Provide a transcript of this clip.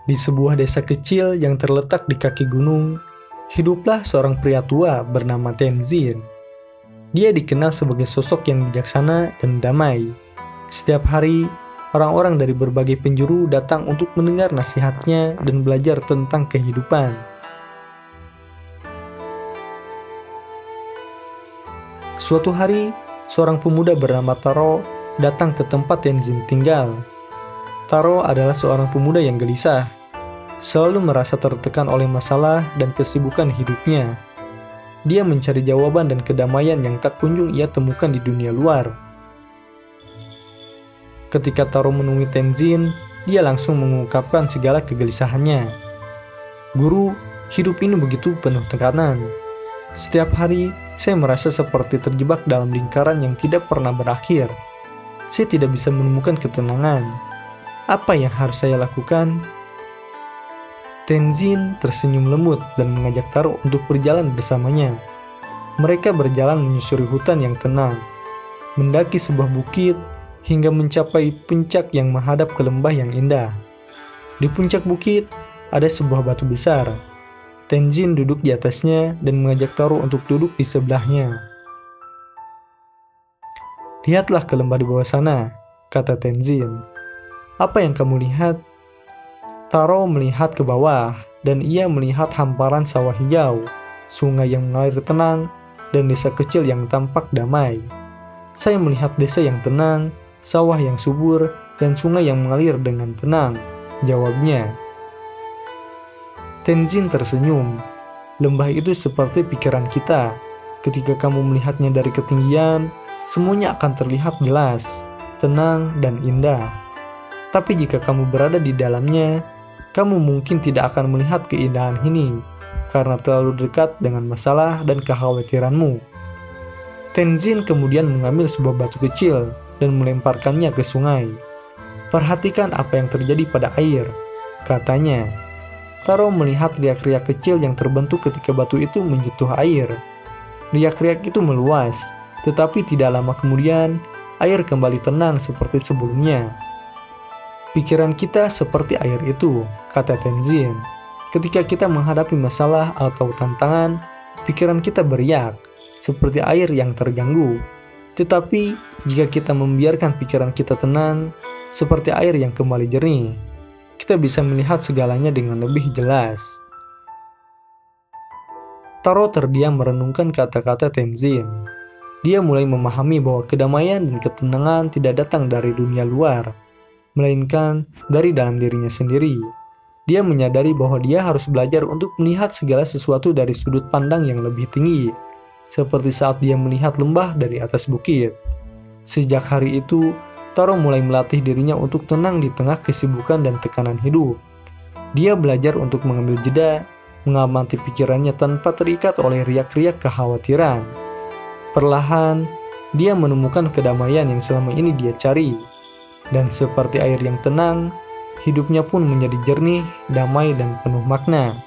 Di sebuah desa kecil yang terletak di kaki gunung, hiduplah seorang pria tua bernama Tenzin. Dia dikenal sebagai sosok yang bijaksana dan damai. Setiap hari, orang-orang dari berbagai penjuru datang untuk mendengar nasihatnya dan belajar tentang kehidupan. Suatu hari, seorang pemuda bernama Taro datang ke tempat Tenzin tinggal. Taro adalah seorang pemuda yang gelisah, selalu merasa tertekan oleh masalah dan kesibukan hidupnya. Dia mencari jawaban dan kedamaian yang tak kunjung ia temukan di dunia luar. Ketika Taro menemui Tenzin, dia langsung mengungkapkan segala kegelisahannya. "Guru, hidup ini begitu penuh tekanan. Setiap hari, saya merasa seperti terjebak dalam lingkaran yang tidak pernah berakhir. Saya tidak bisa menemukan ketenangan. Apa yang harus saya lakukan?" Tenzin tersenyum lembut dan mengajak Taro untuk berjalan bersamanya. Mereka berjalan menyusuri hutan yang tenang, mendaki sebuah bukit, hingga mencapai puncak yang menghadap ke lembah yang indah. Di puncak bukit, ada sebuah batu besar. Tenzin duduk di atasnya dan mengajak Taro untuk duduk di sebelahnya. "Lihatlah ke lembah di bawah sana," kata Tenzin. "Apa yang kamu lihat?" Taro melihat ke bawah, dan ia melihat hamparan sawah hijau, sungai yang mengalir tenang, dan desa kecil yang tampak damai. "Saya melihat desa yang tenang, sawah yang subur, dan sungai yang mengalir dengan tenang," jawabnya. Tenzin tersenyum. "Lembah itu seperti pikiran kita. Ketika kamu melihatnya dari ketinggian, semuanya akan terlihat jelas, tenang, dan indah. Tapi jika kamu berada di dalamnya, kamu mungkin tidak akan melihat keindahan ini, karena terlalu dekat dengan masalah dan kekhawatiranmu." Tenzin kemudian mengambil sebuah batu kecil dan melemparkannya ke sungai. "Perhatikan apa yang terjadi pada air," katanya. Taro melihat riak-riak kecil yang terbentuk ketika batu itu menyentuh air. Riak-riak itu meluas, tetapi tidak lama kemudian, air kembali tenang seperti sebelumnya. "Pikiran kita seperti air itu," kata Tenzin. "Ketika kita menghadapi masalah atau tantangan, pikiran kita beriak, seperti air yang terganggu. Tetapi, jika kita membiarkan pikiran kita tenang, seperti air yang kembali jernih, kita bisa melihat segalanya dengan lebih jelas." Taro terdiam merenungkan kata-kata Tenzin. Dia mulai memahami bahwa kedamaian dan ketenangan tidak datang dari dunia luar, melainkan dari dalam dirinya sendiri. Dia menyadari bahwa dia harus belajar untuk melihat segala sesuatu dari sudut pandang yang lebih tinggi, seperti saat dia melihat lembah dari atas bukit. Sejak hari itu, Taro mulai melatih dirinya untuk tenang di tengah kesibukan dan tekanan hidup. Dia belajar untuk mengambil jeda, mengamati pikirannya tanpa terikat oleh riak-riak kekhawatiran. Perlahan, dia menemukan kedamaian yang selama ini dia cari. Dan seperti air yang tenang, hidupnya pun menjadi jernih, damai, dan penuh makna.